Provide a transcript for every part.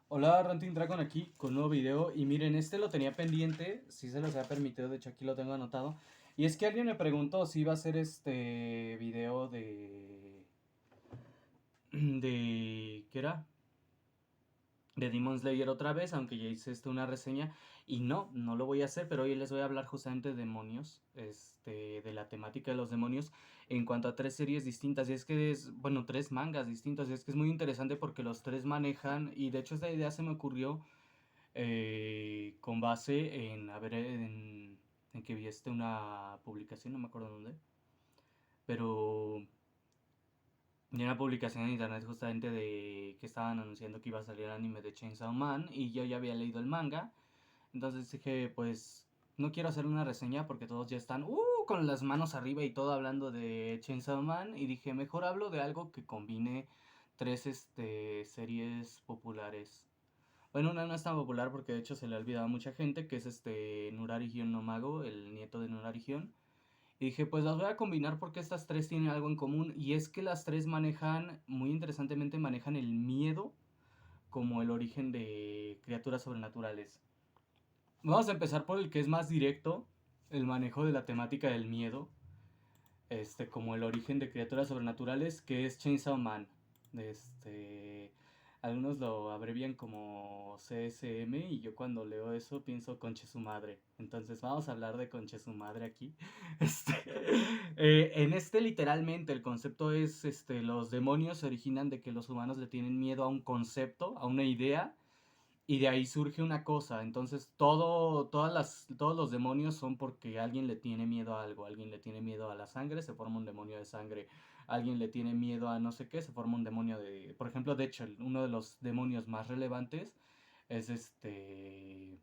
Hola, Ranting Dragon aquí con un nuevo video. Y miren, este lo tenía pendiente, si se los ha permitido, de hecho aquí lo tengo anotado. Y es que alguien me preguntó si iba a hacer este video ¿qué era? De Demon Slayer otra vez, aunque ya hice una reseña. Y no lo voy a hacer, pero hoy les voy a hablar justamente de demonios, de la temática de los demonios, en cuanto a tres series distintas. Y es que bueno, tres mangas distintos. Y es que es muy interesante porque los tres manejan, y de hecho esta idea se me ocurrió con base en, a ver, en que vi una publicación, no me acuerdo dónde, pero vi una publicación en internet justamente de que estaban anunciando que iba a salir el anime de Chainsaw Man y yo ya había leído el manga, entonces dije, pues no quiero hacer una reseña porque todos ya están con las manos arriba y todo hablando de Chainsaw Man y dije, mejor hablo de algo que combine tres series populares. Bueno, una no es tan popular porque de hecho se le ha olvidado a mucha gente, que es Nurari-Hyun no Mago, el nieto de Nurari-Hyun. Y dije, pues las voy a combinar porque estas tres tienen algo en común y es que las tres manejan, muy interesantemente, manejan el miedo como el origen de criaturas sobrenaturales. Vamos a empezar por el que es más directo, el manejo de la temática del miedo, como el origen de criaturas sobrenaturales, que es Chainsaw Man. Algunos lo abrevian como CSM y yo cuando leo eso pienso conche su madre. Entonces vamos a hablar de conche su madre aquí. Este, en literalmente el concepto es, los demonios se originan de que los humanos le tienen miedo a un concepto, a una idea, y de ahí surge una cosa. Entonces todos los demonios son porque alguien le tiene miedo a algo. Alguien le tiene miedo a la sangre, se forma un demonio de sangre. Alguien le tiene miedo a no sé qué, se forma un demonio de... Por ejemplo, de hecho, uno de los demonios más relevantes es el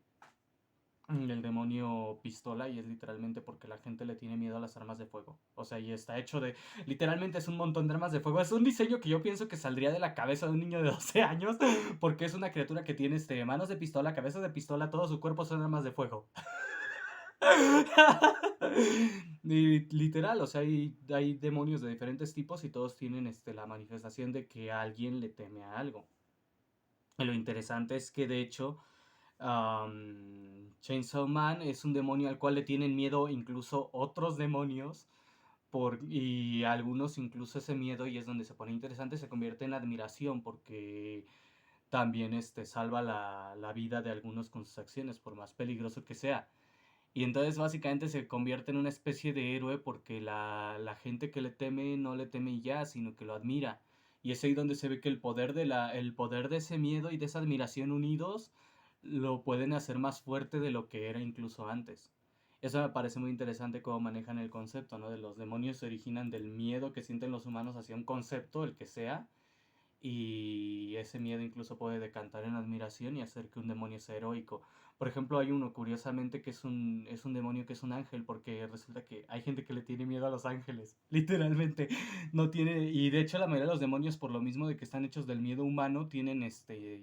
demonio pistola, y es literalmente porque la gente le tiene miedo a las armas de fuego. O sea, y está hecho de... Literalmente es un montón de armas de fuego. Es un diseño que yo pienso que saldría de la cabeza de un niño de 12 años. Porque es una criatura que tiene manos de pistola, cabezas de pistola, todo su cuerpo son armas de fuego. Y literal, o sea, hay demonios de diferentes tipos y todos tienen la manifestación de que alguien le teme a algo. Y lo interesante es que de hecho Chainsaw Man es un demonio al cual le tienen miedo incluso otros demonios. Y algunos incluso ese miedo, y es donde se pone interesante, se convierte en admiración porque también salva la vida de algunos con sus acciones, por más peligroso que sea. Y entonces básicamente se convierte en una especie de héroe porque la gente que le teme no le teme ya, sino que lo admira. Y es ahí donde se ve que el poder de ese miedo y de esa admiración unidos lo pueden hacer más fuerte de lo que era incluso antes. Eso me parece muy interesante cómo manejan el concepto, ¿no? De los demonios se originan del miedo que sienten los humanos hacia un concepto, el que sea, y ese miedo incluso puede decantar en admiración y hacer que un demonio sea heroico. Por ejemplo, hay uno, curiosamente, que es un demonio que es un ángel, porque resulta que hay gente que le tiene miedo a los ángeles, literalmente. No tiene, y de hecho la mayoría de los demonios, por lo mismo de que están hechos del miedo humano, tienen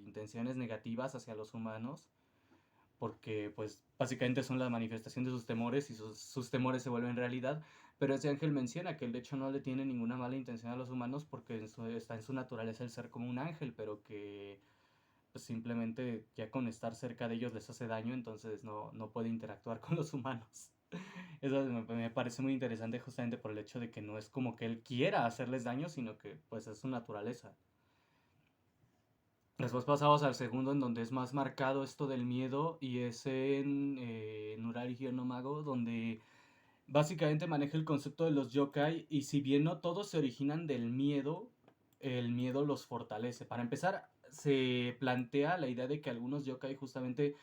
intenciones negativas hacia los humanos, porque pues básicamente son la manifestación de sus temores y sus temores se vuelven realidad. Pero ese ángel menciona que él de hecho no le tiene ninguna mala intención a los humanos porque está en su naturaleza el ser como un ángel, pero que pues simplemente ya con estar cerca de ellos les hace daño, entonces no puede interactuar con los humanos. Eso me parece muy interesante justamente por el hecho de que no es como que él quiera hacerles daño, sino que pues es su naturaleza. Después pasamos al segundo, en donde es más marcado esto del miedo, y es en Nurari no Mago, donde básicamente maneja el concepto de los yokai, y si bien no todos se originan del miedo, el miedo los fortalece. Para empezar, se plantea la idea de que algunos yokai justamente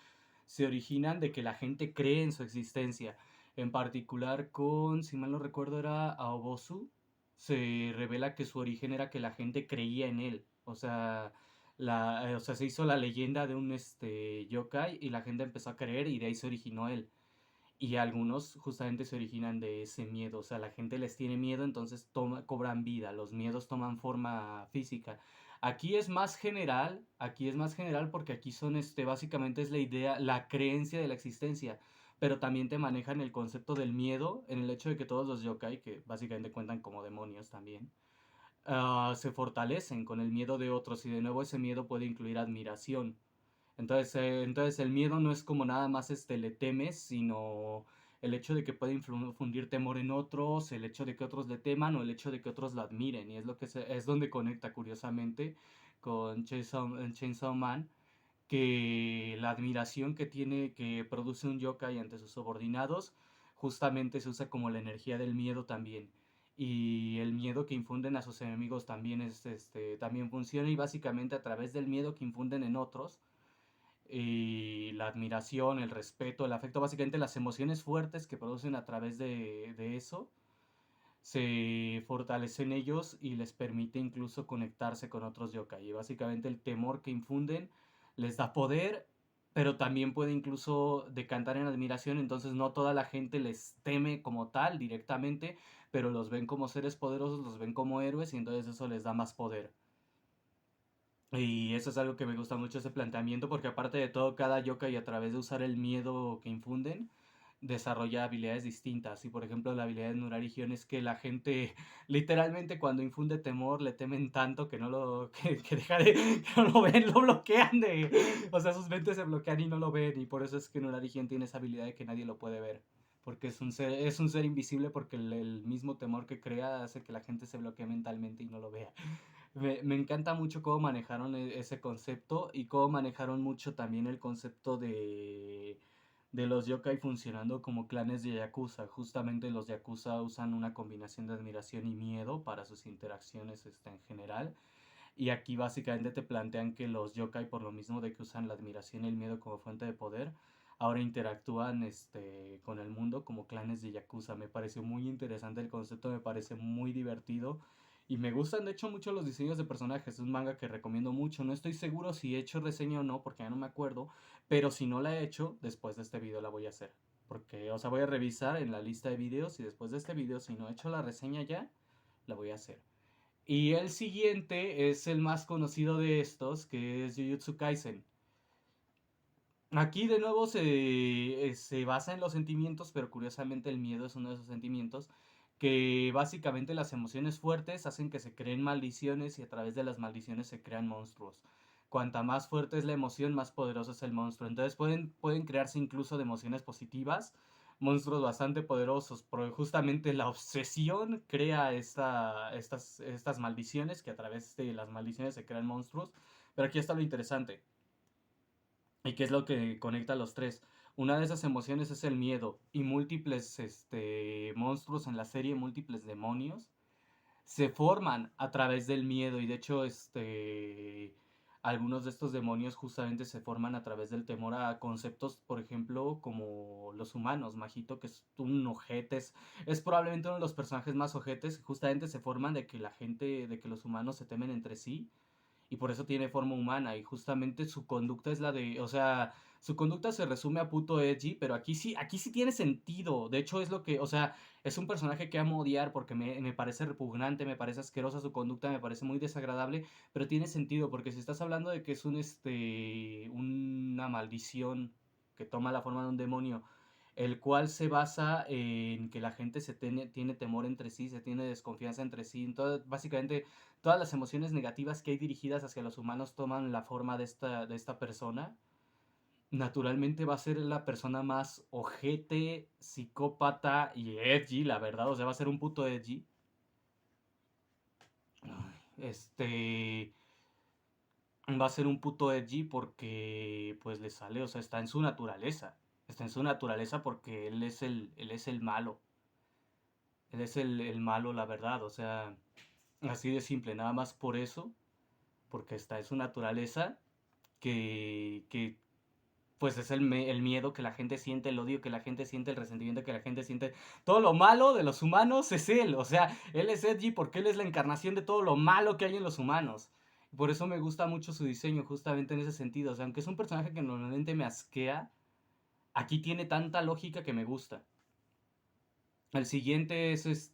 se originan de que la gente cree en su existencia. En particular con, si mal no recuerdo, era Aobosu, se revela que su origen era que la gente creía en él. O sea, o sea, se hizo la leyenda de un yokai y la gente empezó a creer y de ahí se originó él. Y algunos justamente se originan de ese miedo, o sea, la gente les tiene miedo, entonces cobran vida, los miedos toman forma física. Aquí es más general porque aquí son, básicamente es la idea, la creencia de la existencia, pero también te manejan el concepto del miedo en el hecho de que todos los yokai, que básicamente cuentan como demonios también, se fortalecen con el miedo de otros y de nuevo ese miedo puede incluir admiración. Entonces el miedo no es como nada más le temes, sino el hecho de que puede infundir temor en otros, el hecho de que otros le teman o el hecho de que otros lo admiren. Y es es donde conecta curiosamente con Chainsaw Man, que la admiración que produce un yokai ante sus subordinados justamente se usa como la energía del miedo también. Y el miedo que infunden a sus enemigos también también funciona, y básicamente a través del miedo que infunden en otros y la admiración, el respeto, el afecto, básicamente las emociones fuertes que producen a través de eso, se fortalecen ellos y les permite incluso conectarse con otros yokai. Y básicamente el temor que infunden les da poder, pero también puede incluso decantar en admiración. Entonces no toda la gente les teme como tal directamente, pero los ven como seres poderosos, los ven como héroes y entonces eso les da más poder. Y eso es algo que me gusta mucho ese planteamiento, porque aparte de todo, cada yokai a través de usar el miedo que infunden, desarrolla habilidades distintas. Y por ejemplo, la habilidad de Nurarigion es que la gente literalmente cuando infunde temor le temen tanto que no lo que deja de que no lo ven, lo bloquean o sea, sus mentes se bloquean y no lo ven, y por eso es que Nurarigion tiene esa habilidad de que nadie lo puede ver. Porque es un ser invisible, porque el mismo temor que crea hace que la gente se bloquee mentalmente y no lo vea. Me encanta mucho cómo manejaron ese concepto y cómo manejaron mucho también el concepto de los yokai funcionando como clanes de yakuza. Justamente los yakuza usan una combinación de admiración y miedo para sus interacciones en general. Y aquí básicamente te plantean que los yokai, por lo mismo de que usan la admiración y el miedo como fuente de poder, ahora interactúan con el mundo como clanes de yakuza. Me pareció muy interesante el concepto, me parece muy divertido. Y me gustan de hecho mucho los diseños de personajes. Es un manga que recomiendo mucho. No estoy seguro si he hecho reseña o no, porque ya no me acuerdo. Pero si no la he hecho, después de este video la voy a hacer. Porque, o sea, voy a revisar en la lista de videos y después de este video, si no he hecho la reseña ya, la voy a hacer. Y el siguiente es el más conocido de estos, que es Jujutsu Kaisen. Aquí de nuevo se basa en los sentimientos, pero curiosamente el miedo es uno de esos sentimientos, que básicamente las emociones fuertes hacen que se creen maldiciones y a través de las maldiciones se crean monstruos. Cuanta más fuerte es la emoción, más poderoso es el monstruo. Entonces pueden crearse incluso de emociones positivas, monstruos bastante poderosos, pero justamente la obsesión crea estas maldiciones, que a través de las maldiciones se crean monstruos. Pero aquí está lo interesante. ¿Y qué es lo que conecta a los tres? Una de esas emociones es el miedo, y múltiples monstruos en la serie, múltiples demonios, se forman a través del miedo. Y de hecho algunos de estos demonios justamente se forman a través del temor a conceptos, por ejemplo, como los humanos. Majito, que es un ojete, es probablemente uno de los personajes más ojetes, justamente se forman de que los humanos se temen entre sí, y por eso tiene forma humana, y justamente su conducta es la de, o sea, su conducta se resume a puto edgy, pero aquí sí tiene sentido. De hecho es lo que, o sea, es un personaje que amo odiar porque me parece repugnante, me parece asquerosa su conducta, me parece muy desagradable, pero tiene sentido porque si estás hablando de que es una maldición que toma la forma de un demonio, el cual se basa en que la gente tiene temor entre sí, se tiene desconfianza entre sí. Entonces, básicamente, todas las emociones negativas que hay dirigidas hacia los humanos toman la forma de esta persona. Naturalmente va a ser la persona más ojete, psicópata y edgy, la verdad. O sea, va a ser un puto edgy. Este. Va a ser un puto edgy porque, pues, le sale, o sea, está en su naturaleza. Está en su naturaleza porque él es el malo. Él es el malo, la verdad. O sea, así de simple. Nada más por eso, porque está en su naturaleza, que pues es el miedo que la gente siente, el odio que la gente siente, el resentimiento que la gente siente. Todo lo malo de los humanos es él. O sea, él es edgy porque él es la encarnación de todo lo malo que hay en los humanos. Por eso me gusta mucho su diseño, justamente en ese sentido. O sea, aunque es un personaje que normalmente me asquea, aquí tiene tanta lógica que me gusta. El siguiente es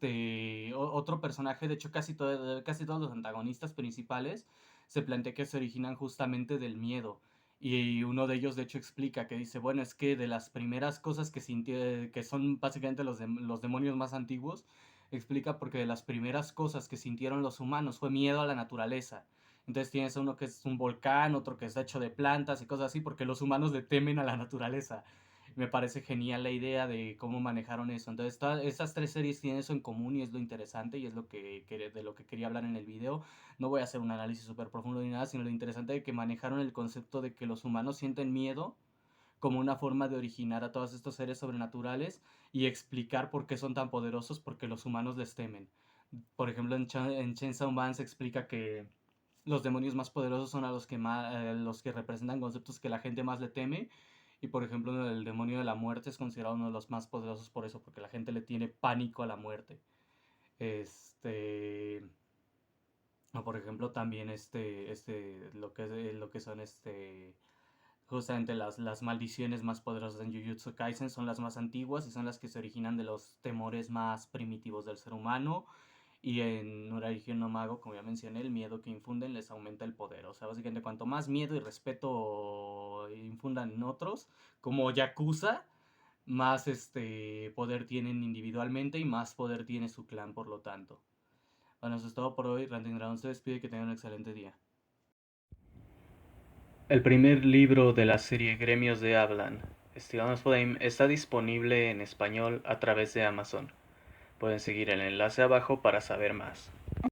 otro personaje. De hecho casi todos los antagonistas principales se plantea que se originan justamente del miedo. Y uno de ellos de hecho explica que dice, bueno, es que de las primeras cosas que son básicamente los demonios más antiguos, explica porque de las primeras cosas que sintieron los humanos fue miedo a la naturaleza. Entonces tienes uno que es un volcán, otro que está hecho de plantas y cosas así, porque los humanos le temen a la naturaleza. Me parece genial la idea de cómo manejaron eso. Entonces, estas tres series tienen eso en común y es lo interesante y es de lo que quería hablar en el video. No voy a hacer un análisis súper profundo ni nada, sino lo interesante de que manejaron el concepto de que los humanos sienten miedo como una forma de originar a todos estos seres sobrenaturales y explicar por qué son tan poderosos, porque los humanos les temen. Por ejemplo, en Chainsaw Man se explica que los demonios más poderosos son a los que representan conceptos que la gente más le teme. Y por ejemplo, el demonio de la muerte es considerado uno de los más poderosos por eso, porque la gente le tiene pánico a la muerte. Este. O por ejemplo, también lo que son justamente las maldiciones más poderosas en Jujutsu Kaisen son las más antiguas y son las que se originan de los temores más primitivos del ser humano. Y en Urarigi no Mago, como ya mencioné, el miedo que infunden les aumenta el poder. O sea, básicamente cuanto más miedo y respeto infundan en otros, como Yakuza, más poder tienen individualmente y más poder tiene su clan, por lo tanto. Bueno, eso es todo por hoy. Ranting Dragon se despide y que tengan un excelente día. El primer libro de la serie Gremios de Hablan, Estilanos Flame, está disponible en español a través de Amazon. Pueden seguir el enlace abajo para saber más.